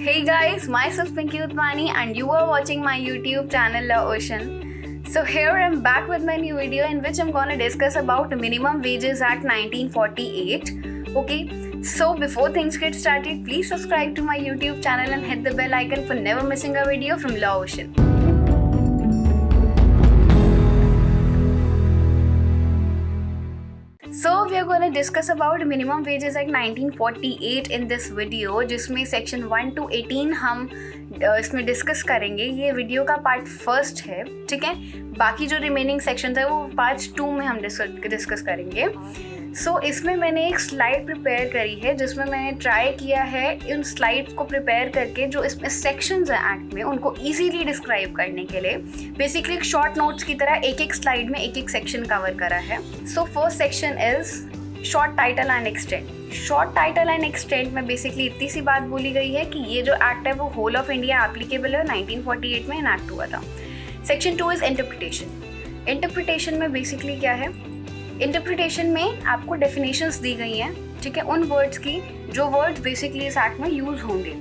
Hey guys, myself Pinky Utmani and you are watching my YouTube channel La Ocean. So here I'm back with my new video in which I'm gonna discuss about Minimum Wages Act 1948. Okay, so before things get started, please subscribe to my YouTube channel and hit the bell icon for never missing a video from La Ocean. So we are going to discuss about Minimum Wages Act 1948 in this video, जिसमें section 1 to 18 हम इसमें discuss करेंगे. ये video का part first है, ठीक है. बाकी जो रिमेनिंग सेक्शन है वो पार्ट 2 में हम डिस्कस करेंगे. सो इसमें मैंने एक स्लाइड प्रिपेयर करी है जिसमें मैंने ट्राई किया है इन स्लाइड्स को प्रिपेयर करके जो इसमें सेक्शंस हैं एक्ट में उनको इजीली डिस्क्राइब करने के लिए बेसिकली एक शॉर्ट नोट्स की तरह एक एक स्लाइड में एक एक सेक्शन कवर करा है. So first section is short title and extent. Short title and extent में बेसिकली इतनी सी बात बोली गई है कि ये जो एक्ट है वो होल ऑफ इंडिया एप्लीकेबल है. 1948 में इनैक्ट हुआ था. Section 2 is interpretation. इंटरप्रिटेशन में बेसिकली क्या है, इंटरप्रिटेशन में आपको डेफिनेशंस दी गई हैं, ठीक है, उन वर्ड्स की जो वर्ड्स बेसिकली इस एक्ट में यूज़ होंगे.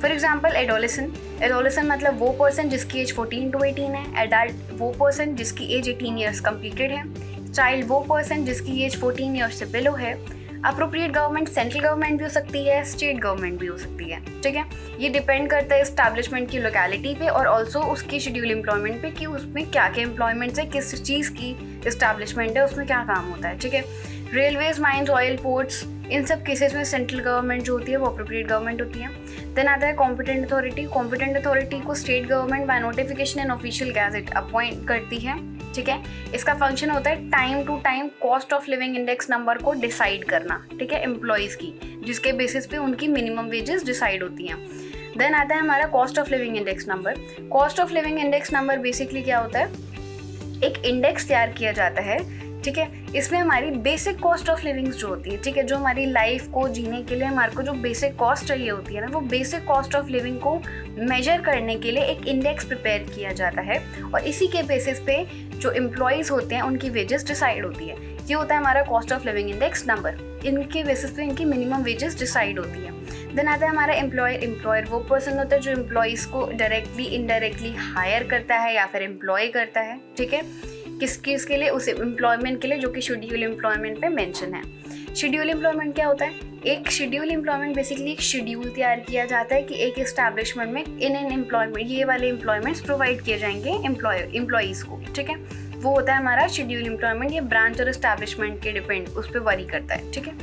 For example adolescent. एडोलेसेंट मतलब वो पर्सन जिसकी एज 14 to 18 है. एडल्ट वो पर्सन जिसकी एज 18 ईयर्स कंप्लीटेड है. चाइल्ड वो पर्सन जिसकी एज 14 ईयर्स से बिलो है. अप्रोप्रिएट गवर्नमेंट सेंट्रल गवर्नमेंट भी हो सकती है, स्टेट गवर्नमेंट भी हो सकती है, ठीक है. ये डिपेंड करता है इस्टेब्लिशमेंट की लोकेलिटी पे और ऑल्सो उसकी शेड्यूल एम्प्लॉयमेंट पे कि उसमें क्या क्या एम्प्लॉयमेंट्स है, किस चीज़ की इस्टेब्लिशमेंट है, उसमें क्या काम होता है, ठीक है. रेलवेज, माइंस, ऑयल, पोर्ट्स, इन सब केसेस में सेंट्रल गवर्नमेंट जो होती है वो अप्रोप्रिएट गवर्नमेंट होती है. देन आता है कॉम्पिटेंट अथॉरिटी. कॉम्पिटेंट अथॉरिटी को state government by notification and official gazette appoint करती है, ठीक है. इसका फंक्शन होता है time to time cost of living index number को डिसाइड करना, ठीक है, एम्प्लॉयज़ की, जिसके बेसिस पे उनकी मिनिमम वेजेस डिसाइड होती हैं. देन आता है हमारा cost of living index number. Cost of living index number basically क्या होता है, एक इंडेक्स तैयार किया जाता है, ठीक है. इसमें हमारी बेसिक कॉस्ट ऑफ लिविंग्स जो होती है, ठीक है, जो हमारी लाइफ को जीने के लिए हमारे को जो बेसिक कॉस्ट चाहिए होती है ना, वो बेसिक कॉस्ट ऑफ लिविंग को मेजर करने के लिए एक इंडेक्स प्रिपेयर किया जाता है और इसी के बेसिस पे जो एम्प्लॉयज़ होते हैं उनकी वेजेस डिसाइड होती है. ये होता है हमारा cost of living index number. इनके बेसिस पे इनकी मिनिमम वेजेस डिसाइड होती है. देन आता है हमारा एम्प्लॉयर. एम्प्लॉयर वो पर्सन होता है जो एम्प्लॉयज़ को डायरेक्टली इनडायरेक्टली हायर करता है या फिर एम्प्लॉय करता है, ठीक है, किसके लिए, उस एम्प्लॉयमेंट के लिए जो कि शेड्यूल एम्प्लॉयमेंट पे मेंशन है. शेड्यूल एम्प्लॉयमेंट क्या होता है, एक शेड्यूल एम्प्लॉयमेंट बेसिकली एक शेड्यूल तैयार किया जाता है कि एक एस्टैब्लिशमेंट में इन एम्प्लॉयमेंट ये वाले एम्प्लॉयमेंट्स प्रोवाइड किए जाएंगे एम्प्लॉयज़ को, ठीक है. वो होता है हमारा शेड्यूल एम्प्लॉयमेंट. ये ब्रांच और एस्टैब्लिशमेंट के डिपेंड उस पर वरी करता है, ठीक है.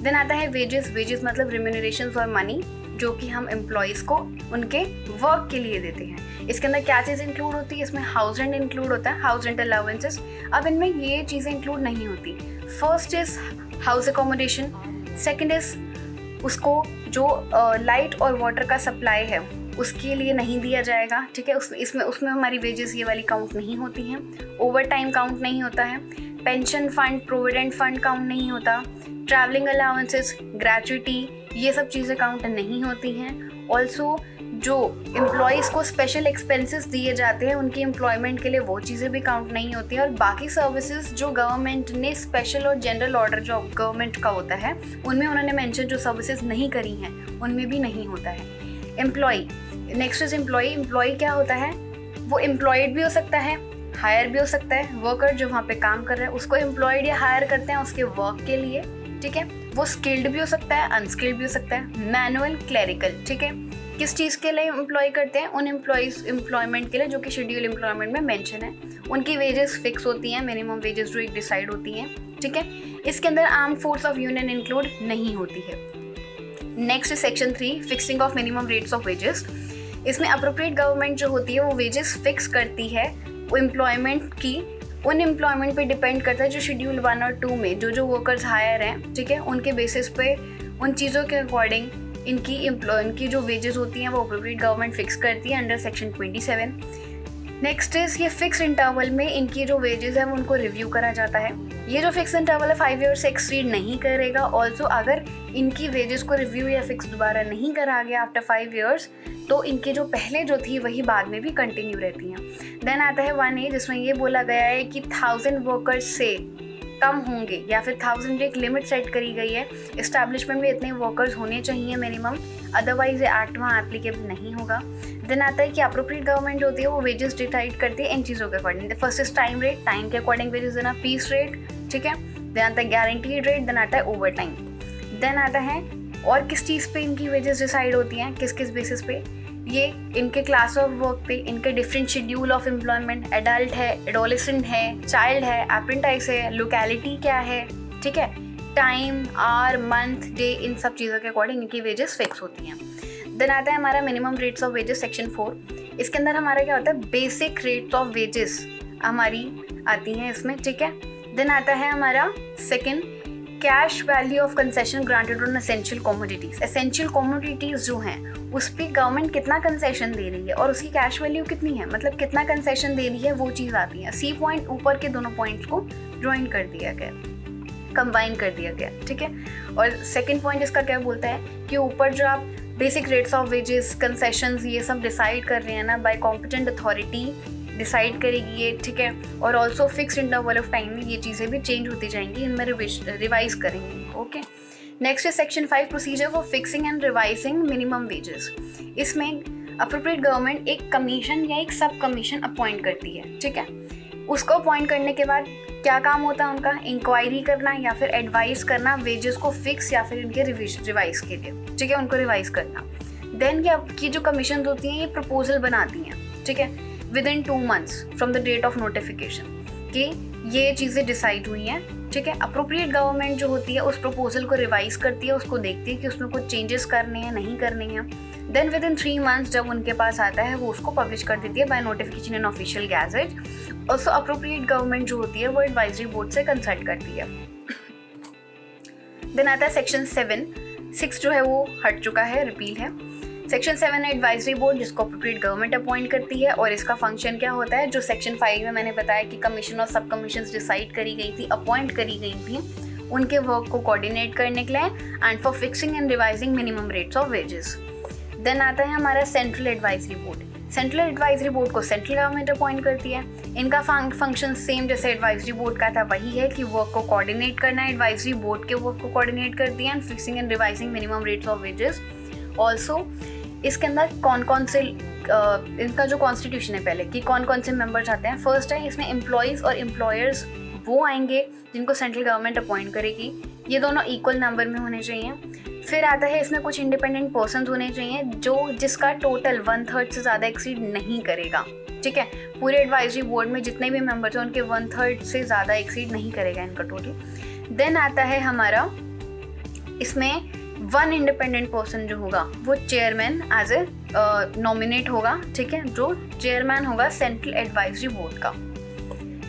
देन आता है वेजेस. वेजेस मतलब रिम्यूनरेशंस और मनी जो कि हम एम्प्लॉयज़ को उनके वर्क के लिए देते हैं. इसके अंदर क्या चीज़ इंक्लूड होती है, इसमें हाउस रेंट इंक्लूड होता है, हाउस रेंट अलाउंसेस. अब इनमें ये चीज़ें इंक्लूड नहीं होती. First is house accommodation. Second is उसको जो लाइट और वाटर का सप्लाई है उसके लिए नहीं दिया जाएगा, ठीक है. उसमें हमारी वेजेस ये वाली काउंट नहीं होती हैं. ओवर टाइम काउंट नहीं होता है. Pension fund, provident fund count नहीं होता. ट्रैवलिंग अलाउंसेस, ग्रेचुइटी, ये सब चीज़ें काउंट नहीं होती हैं. ऑल्सो जो एम्प्लॉयज़ को स्पेशल एक्सपेंसेस दिए जाते हैं उनकी एम्प्लॉयमेंट के लिए वो चीज़ें भी काउंट नहीं होती हैं. और बाकी सर्विसेज जो गवर्नमेंट ने स्पेशल और जनरल ऑर्डर जो गवर्नमेंट का होता है उनमें उन्होंने मेंशन जो सर्विसेज नहीं करी हैं उनमें भी नहीं होता है. Employ. Next is employ. Employ क्या होता है, वो एम्प्लॉयड भी हो सकता है, हायर भी हो सकता है. वर्कर जो वहाँ पे काम कर रहा है उसको एम्प्लॉयड या हायर करते हैं उसके वर्क के लिए, ठीक है. वो स्किल्ड भी हो सकता है, अनस्किल्ड भी हो सकता है. मैनुअल, क्लरिकल, ठीक है. किस चीज़ के लिए एम्प्लॉय करते हैं, उन एम्प्लॉयमेंट के लिए जो कि शेड्यूल एम्प्लॉयमेंट में मेंशन है. उनकी वेजेस फिक्स होती हैं, मिनिमम वेजेस जो एक डिसाइड होती हैं, ठीक है. इसके अंदर arm force of union include नहीं होती है. Next section 3 fixing of minimum rates of wages. इसमें अप्रोप्रिएट गवर्नमेंट जो होती है वो वेजेस फिक्स करती है वो एम्प्लॉयमेंट की. उन एम्प्लॉयमेंट पे डिपेंड करता है जो शेड्यूल 1 और 2 में जो वर्कर्स हायर हैं, ठीक है, उनके बेसिस पे उन चीज़ों के अकॉर्डिंग इनकी जो वेजेस होती हैं वो अप्रोप्रिएट गवर्नमेंट फिक्स करती है अंडर सेक्शन 27. नेक्स्ट इज ये फिक्स इंटरवल में इनकी जो वेजेस है वो उनको रिव्यू करा जाता है. ये जो फिक्स इंटरवल है 5 ईयर्स से एक्सीड नहीं करेगा. ऑल्सो अगर इनकी वेजेस को रिव्यू या फिक्स दोबारा नहीं करा गया आफ्टर 5 ईयर्स तो इनकी जो पहले जो थी वही बाद में भी कंटिन्यू रहती हैं. देन आता है 1A जिसमें ये बोला गया है कि 1000 वर्कर्स से कम होंगे या फिर 1000 एक लिमिट सेट करी गई है. इस्टेब्लिशमेंट में इतने वर्कर्स होने चाहिए मिनिमम, अदरवाइज ये एक्ट वहाँ एप्लीकेबल नहीं होगा। देन आता है कि अप्रोप्रिएट गवर्नमेंट होती है वो वेजेस डिसाइड करती है इन चीज़ों के according. First is time rate, time के अकॉर्डिंग वेजेस देना, पीस रेट, ठीक है। देन आता है गारंटीड रेट, देन आता है ओवर टाइम। देन आता है और किस चीज़ पे इनकी वेजेस डिसाइड होती हैं, किस किस बेसिस पे, ये इनके क्लास ऑफ वर्क पे, इनके different schedule of employment, adult है, एडोलेसेंट है, चाइल्ड है, अप्रेंटिस है, लोकेलिटी क्या है, ठीक है, टाइम, आवर, मंथ, डे, इन सब चीज़ों के अकॉर्डिंग इनकी वेजेस फिक्स होती हैं। देन आता है हमारा minimum rates of wages section 4। इसके अंदर हमारा क्या होता है, बेसिक रेट्स ऑफ वेजेस हमारी आती हैं इसमें, ठीक है। देन आता है हमारा second, cash value of concession granted on essential commodities. Essential commodities जो हैं उस पर गवर्नमेंट कितना कंसेशन दे रही है और उसकी कैश वैल्यू कितनी है, मतलब कितना कंसेशन दे रही है, वो चीज़ आती है। सी पॉइंट ऊपर के दोनों पॉइंट्स को ज्वाइन कर दिया गया, कंबाइन कर दिया गया, ठीक है। और सेकंड पॉइंट इसका क्या बोलता है कि ऊपर जो आप basic rates of wages, concessions, ये सब डिसाइड कर रहे हैं ना, बाय कॉम्पिटेंट अथॉरिटी डिसाइड करेगी ये, ठीक है। और also fix interval of time में ये चीज़ें भी चेंज होती जाएंगी, इनमें रिवाइज करेंगे, ओके। नेक्स्ट है section 5, procedure for fixing and revising minimum wages. इसमें अप्रोप्रिएट गवर्नमेंट एक कमीशन या एक सब कमीशन अपॉइंट करती है, ठीक है। उसको अपॉइंट करने के बाद क्या काम होता है उनका, इंक्वायरी करना या फिर एडवाइस करना वेजेस को फिक्स या फिर इनके रिवाइज के लिए, ठीक है, उनको रिवाइज करना। देन की जो कमीशन होती हैं ये प्रपोजल बनाती हैं, ठीक है, within 2 months from the date of notification कि ये चीज़ें डिसाइड हुई हैं, ठीक है। अप्रोप्रिएट गवर्नमेंट जो होती है उस प्रपोजल को रिवाइज करती है, उसको देखती है कि उसमें कुछ चेंजेस करने हैं, नहीं करने हैं। देन विद इन 3 months जब उनके पास आता है वो उसको पब्लिश कर देती है by notification in official gazette. Also appropriate government जो होती है वो एडवाइजरी बोर्ड से कंसल्ट करती है। देन आता है सेक्शन 6 जो है वो हट चुका है, रिपील है। सेक्शन 7 है एडवाइजरी बोर्ड, जिसको अप्रोप्रिएट गवर्नमेंट अपॉइंट करती है और इसका फंक्शन क्या होता है, जो सेक्शन 5 में मैंने बताया कि कमीशन और सब कमीशन डिसाइड करी गई थी, अपॉइंट करी गई थी, उनके वर्क को कोऑर्डिनेट करने के लिए and for fixing and revising minimum rates of wages. Then आता है हमारा central advisory board. Central advisory board को सेंट्रल गवर्नमेंट अपॉइंट करती है। इनका फंक्शन सेम जैसे एडवाइजरी बोर्ड का था वही है कि वर्क को कोऑर्डिनेट करना, एडवाइजरी बोर्ड के वर्क को कोऑर्डिनेट करती है and fixing and revising minimum rates of wages. Also इसके अंदर कौन से इनका जो कॉन्स्टिट्यूशन है पहले कि कौन से मेंबर्स आते हैं। फर्स्ट है इसमें एम्प्लॉयज़ और एम्प्लॉयर्स वो आएंगे जिनको सेंट्रल गवर्नमेंट अपॉइंट करेगी, ये दोनों इक्वल नंबर में होने चाहिए। फिर आता है इसमें कुछ इंडिपेंडेंट पर्सन होने चाहिए जिसका टोटल 1/3 से ज़्यादा एक्सीड नहीं करेगा, ठीक है। पूरे एडवाइजरी बोर्ड में जितने भी मेंबर्स हैं उनके 1/3 से ज़्यादा एक्सीड नहीं करेगा इनका टोटल। देन आता है हमारा इसमें 1 इंडिपेंडेंट पर्सन जो होगा वो चेयरमैन एज ए नॉमिनेट होगा, ठीक है, जो चेयरमैन होगा सेंट्रल एडवाइजरी बोर्ड का।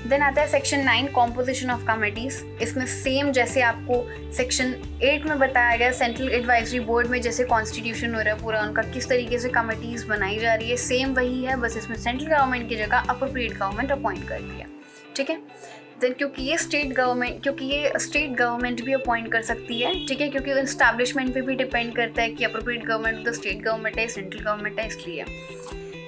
देन आता है सेक्शन 9 कॉम्पोजिशन ऑफ कमिटीज़। इसमें सेम जैसे आपको सेक्शन 8 में बताया गया सेंट्रल एडवाइजरी बोर्ड में जैसे कॉन्स्टिट्यूशन हो रहा है पूरा उनका, किस तरीके से कमिटीज़ बनाई जा रही है, सेम वही है, बस इसमें सेंट्रल गवर्नमेंट की जगह अप्रोप्रिएट गवर्नमेंट अपॉइंट करती है, ठीक है। देन क्योंकि ये स्टेट गवर्नमेंट भी अपॉइंट कर सकती है, ठीक है, क्योंकि इस्टेब्लिशमेंट पे भी डिपेंड करता है कि अप्रोप्रिएट गवर्नमेंट तो स्टेट गवर्नमेंट है, सेंट्रल गवर्नमेंट है, इसलिए।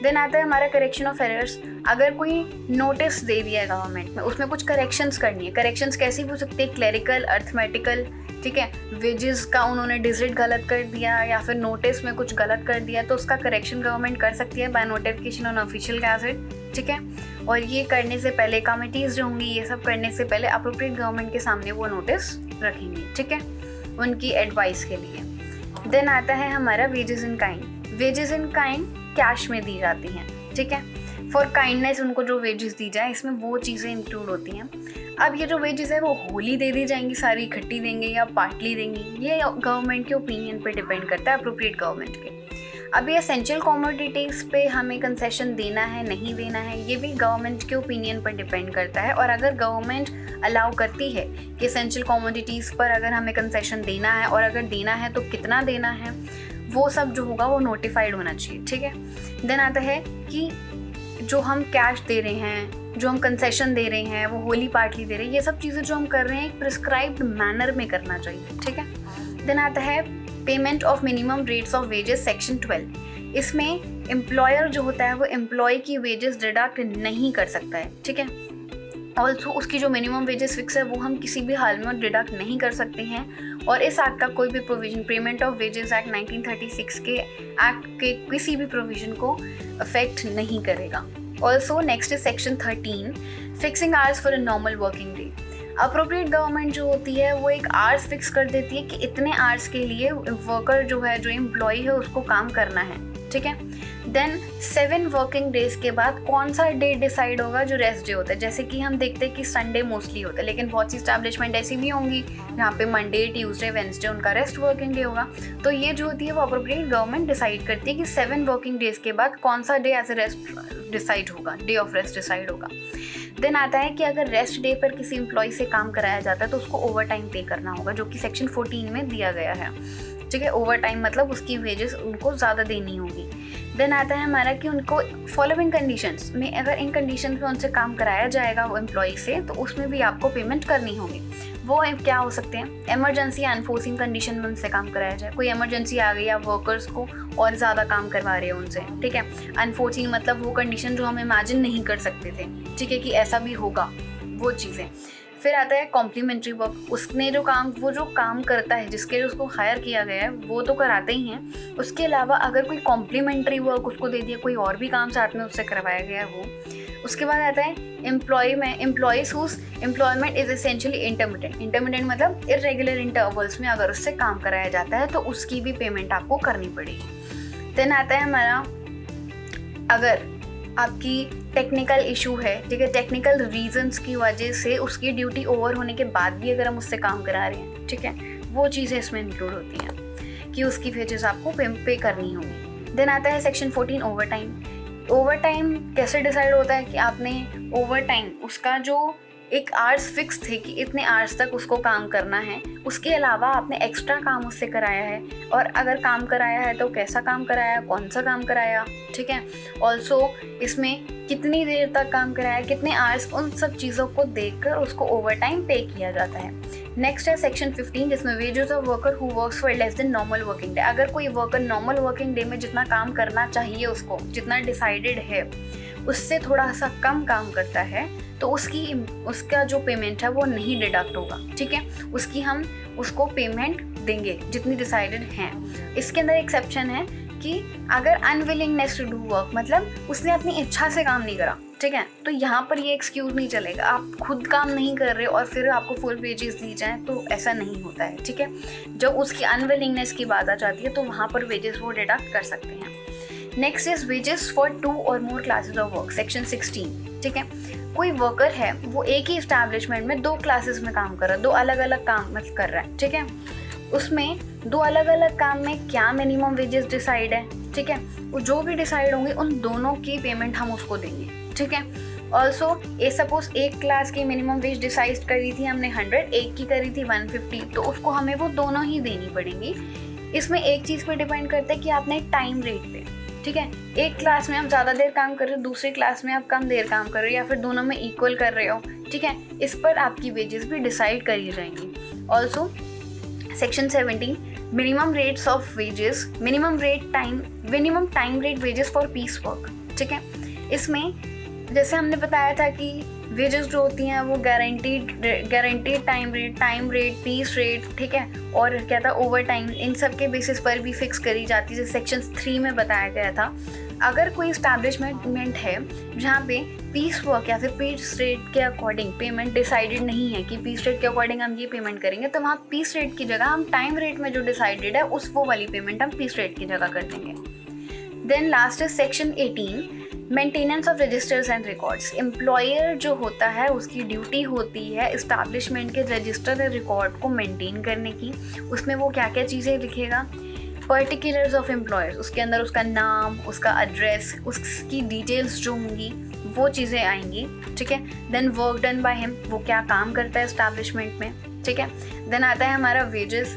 देन आता है हमारा करेक्शन ऑफ एरर्स। अगर कोई नोटिस दे दिया है गवर्नमेंट में, उसमें कुछ करेक्शंस करनी है, करेक्शंस कैसी भी हो सकती है, क्लरिकल, अर्थमेटिकल, ठीक है, वेजेस का उन्होंने डिजिट गलत कर दिया या फिर नोटिस में कुछ गलत कर दिया तो उसका करेक्शन गवर्नमेंट कर सकती है by notification on official gazette, ठीक है। और ये करने से पहले कमिटीज़ जो होंगी ये सब करने से पहले अप्रोप्रिएट गवर्नमेंट के सामने वो नोटिस रखेंगे, ठीक है, उनकी एडवाइस के लिए। देन आता है हमारा wages in kind. Wages in kind cash में दी जाती हैं, ठीक है, फॉर काइंडनेस उनको जो वेजेस दी जाए इसमें वो चीज़ें इंक्लूड होती हैं। अब ये जो वेजेस है वो होली दे दी जाएंगी, सारी इकट्ठी देंगे या पार्टली देंगी, ये गवर्नमेंट के ओपिनियन पे डिपेंड करता है, अप्रोप्रिएट गवर्नमेंट के। अब ये एसेंशियल कमोडिटीज़ पे हमें कंसेशन देना है नहीं देना है ये भी गवर्नमेंट के ओपिनियन पर डिपेंड करता है। और अगर गवर्नमेंट अलाउ करती है कि एसेंशियल कमोडिटीज़ पर अगर हमें कंसेशन देना है और अगर देना है तो कितना देना है, वो सब जो होगा वो नोटिफाइड होना चाहिए, ठीक है। देन आता है कि जो हम कैश दे रहे हैं, जो हम कंसेशन दे रहे हैं, वो होली पार्टली दे रहे हैं, ये सब चीज़ें जो हम कर रहे हैं एक प्रिस्क्राइब्ड मैनर में करना चाहिए, ठीक है। देन आता है payment of minimum rates of wages section 12। इसमें एम्प्लॉयर जो होता है वो एम्प्लॉय की वेजेस डिडक्ट नहीं कर सकता है, ठीक है। ऑल्सो उसकी जो मिनिमम वेजेस फिक्स है वो हम किसी भी हाल में डिडक्ट नहीं कर सकते हैं और इस एक्ट का कोई भी provision payment of wages act 1936 के एक्ट के किसी भी प्रोविजन को अफेक्ट नहीं करेगा। Also next is section 13, fixing hours for a normal working day. Appropriate government जो होती है वो एक आवर्स फिक्स कर देती है कि इतने आवर्स के लिए वर्कर जो है, जो एम्प्लॉय है, उसको काम करना है, ठीक है। देन 7 वर्किंग डेज के बाद कौन सा डे डिसाइड होगा जो रेस्ट डे होता है। जैसे कि हम देखते हैं कि संडे मोस्टली होता है, लेकिन बहुत सी इस्टेब्लिशमेंट ऐसी भी होंगी जहाँ पे मंडे, ट्यूसडे, वेंसडे उनका रेस्ट वर्किंग डे होगा। तो ये जो होती है वो अप्रोप्रिएट गवर्नमेंट डिसाइड करती है कि 7 वर्किंग डेज के बाद कौन सा day as a rest decide होगा, डे ऑफ रेस्ट डिसाइड होगा। देन आता है कि अगर रेस्ट डे पर किसी एम्प्लॉय से काम कराया जाता है तो उसको ओवर टाइम पे करना होगा, जो कि सेक्शन 14 में दिया गया है, ठीक है। ओवर टाइम मतलब उसकी वेजेस उनको ज़्यादा देनी होगी। देन आता है हमारा कि उनको फॉलोइंग कंडीशंस में, अगर इन कंडीशंस में उनसे काम कराया जाएगा वो एम्प्लॉय से, तो उसमें भी आपको पेमेंट करनी होगी। वो क्या हो सकते हैं, इमरजेंसी अनफोर्सिंग कंडीशन में उनसे काम कराया जाए, कोई इमरजेंसी आ गई, आप वर्कर्स को और ज़्यादा काम करवा रहे हो उनसे, ठीक है। अनफोर्सिंग मतलब वो कंडीशन जो हम इमेजिन नहीं कर सकते थे, ठीक है, कि ऐसा भी होगा, वो चीज़ें। फिर आता है कॉम्प्लीमेंट्री वर्क, उसने जो काम करता है, जिसके लिए उसको हायर किया गया है, वो तो कराते ही हैं। उसके अलावा अगर कोई कॉम्प्लीमेंट्री वर्क उसको दे दिया, कोई और भी काम साथ में उससे करवाया गया है वो। उसके बाद आता है employees whose employment is essentially intermittent मतलब इरेगुलर इंटरवल्स में अगर उससे काम कराया जाता है तो उसकी भी पेमेंट आपको करनी पड़ेगी। देन आता है हमारा, अगर आपकी टेक्निकल इशू है, ठीक है, टेक्निकल रीजंस की वजह से उसकी ड्यूटी ओवर होने के बाद भी अगर हम उससे काम करा रहे हैं, ठीक है, वो चीज़ें इसमें इंक्लूड होती हैं कि उसकी वेजेस आपको पे करनी होंगी। देन आता है सेक्शन 14, ओवर टाइम कैसे डिसाइड होता है कि आपने ओवर टाइम, उसका जो एक आवर्स फिक्स थे कि इतने आवर्स तक उसको काम करना है, उसके अलावा आपने एक्स्ट्रा काम उससे कराया है, और अगर काम कराया है तो कैसा काम कराया, कौन सा काम कराया, ठीक है। ऑल्सो इसमें कितनी देर तक काम कराया, कितने आवर्स, उन सब चीज़ों को देखकर उसको ओवर टाइम पे किया जाता है। नेक्स्ट है सेक्शन 15, जिसमें wages of worker who works for less than normal working day. अगर कोई वर्कर नॉर्मल वर्किंग डे में जितना काम करना चाहिए उसको, जितना डिसाइडेड है, उससे थोड़ा सा कम काम करता है, तो उसका जो पेमेंट है वो नहीं डिडक्ट होगा, ठीक है। हम उसको पेमेंट देंगे जितनी डिसाइडेड हैं। इसके अंदर एक्सेप्शन है कि अगर अनविलिंगनेस टू डू वर्क, मतलब उसने अपनी इच्छा से काम नहीं करा, ठीक है, तो यहाँ पर ये एक्सक्यूज नहीं चलेगा। आप खुद काम नहीं कर रहे और फिर आपको फुल वेजेस दी जाएँ, तो ऐसा नहीं होता है, ठीक है। जब उसकी अनविलिंगनेस की बात आ जाती है तो वहाँ पर वेजेस वो डिडक्ट कर सकते हैं। नेक्स्ट इज वेजेस फॉर 2 और more classes of work, section 16, ठीक है। कोई वर्कर है, वो एक ही इस्टेब्लिशमेंट में 2 क्लासेस में काम कर रहा है, 2 अलग अलग काम कर रहा है, ठीक है। उसमें 2 अलग अलग काम में क्या मिनिमम वेजेस डिसाइड है, ठीक है, वो जो भी डिसाइड होंगे उन दोनों की पेमेंट हम उसको देंगे, ठीक है। ऑल्सो सपोज एक क्लास की मिनिमम वेज डिसाइड करी थी हमने 100, एक की करी थी 150, तो उसको हमें वो दोनों ही देनी पड़ेंगी। इसमें एक चीज़ पे डिपेंड करता है कि आपने टाइम रेट पे, ठीक है, एक क्लास में आप ज़्यादा देर काम कर रहे हो, दूसरी क्लास में आप कम देर काम कर रहे हो, या फिर दोनों में इक्वल कर रहे हो, ठीक है, इस पर आपकी वेजेस भी डिसाइड करी जाएंगी। Also section 17, minimum rates of wages, minimum time rate wages for piece work, ठीक है। इसमें जैसे हमने बताया था कि वेजेस जो होती हैं वो guaranteed time rate, piece rate, ठीक है, और क्या था, ओवर टाइम, इन सब के बेसिस पर भी फिक्स करी जाती है, जैसे सेक्शन 3 में बताया गया था। अगर कोई इस्टेब्लिशमेंट है जहाँ पे पीस वर्क या फिर पीस रेट के अकॉर्डिंग पेमेंट डिसाइडेड नहीं है कि पीस रेट के अकॉर्डिंग हम ये पेमेंट करेंगे, तो वहाँ पीस रेट की जगह हम टाइम रेट में जो डिसाइडेड है वो वाली पेमेंट हम पीस रेट की जगह कर देंगे। Then last is section 18, maintenance of registers and records. Employer जो होता है उसकी ड्यूटी होती है इस्टेब्लिशमेंट के रजिस्टर और रिकॉर्ड को मेंटेन करने की। उसमें वो क्या क्या चीज़ें लिखेगा, पर्टिकुलर्स ऑफ एम्प्लॉयर्स, उसके अंदर उसका नाम, उसका एड्रेस, उसकी डिटेल्स जो होंगी वो चीज़ें आएंगी, ठीक है। Then work done by him, वो क्या काम करता है इस्टेब्लिशमेंट में, ठीक है। देन आता है हमारा वेजेस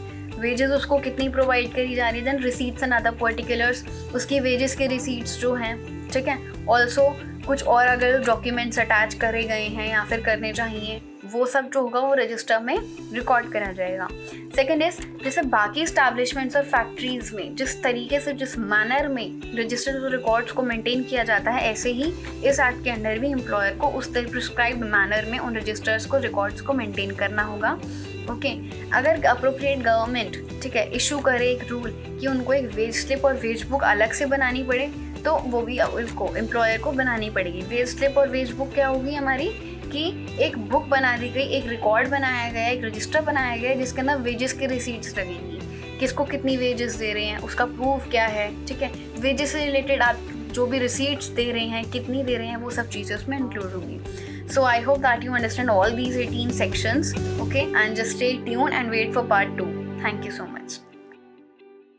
उसको कितनी प्रोवाइड करी जा रही है। Then receipts and other particulars, उसकी वेजेस के रिसीट्स जो हैं, ठीक है। ऑल्सो कुछ और अगर डॉक्यूमेंट्स अटैच करे गए हैं या फिर करने चाहिए, वो सब जो होगा वो रजिस्टर में रिकॉर्ड करा जाएगा। सेकेंड इज, जैसे बाकी इस्टेब्लिशमेंट्स और फैक्ट्रीज में जिस तरीके से, जिस मैनर में रजिस्टर्स और रिकॉर्ड्स को मेंटेन किया जाता है, ऐसे ही इस एक्ट के अंडर भी एम्प्लॉयर को उस प्रिस्क्राइब्ड मैनर में उन रजिस्टर्स को, रिकॉर्ड्स को मेंटेन करना होगा। ओके अगर अप्रोप्रिएट गवर्नमेंट ठीक है इशू करे एक रूल कि उनको एक वेज स्लिप और वेज बुक अलग से बनानी पड़े, तो वो भी उसको एम्प्लॉयर को बनानी पड़ेगी। वेज स्लिप और वेज बुक क्या होगी हमारी कि एक बुक बना दी गई, एक रिकॉर्ड बनाया गया, एक रजिस्टर बनाया गया जिसके अंदर वेजेस की रिसीट्स लगेंगी, किसको कितनी वेजेस दे रहे हैं उसका प्रूफ क्या है, ठीक है। वेजेस से रिलेटेड आप जो भी रिसीट्स दे रहे हैं कितनी दे रहे हैं वो सब चीज़ें उसमें इंक्लूड होंगी। So I hope that you understand all these 18 sections, okay, and just stay tuned and wait for part 2. Thank you so much.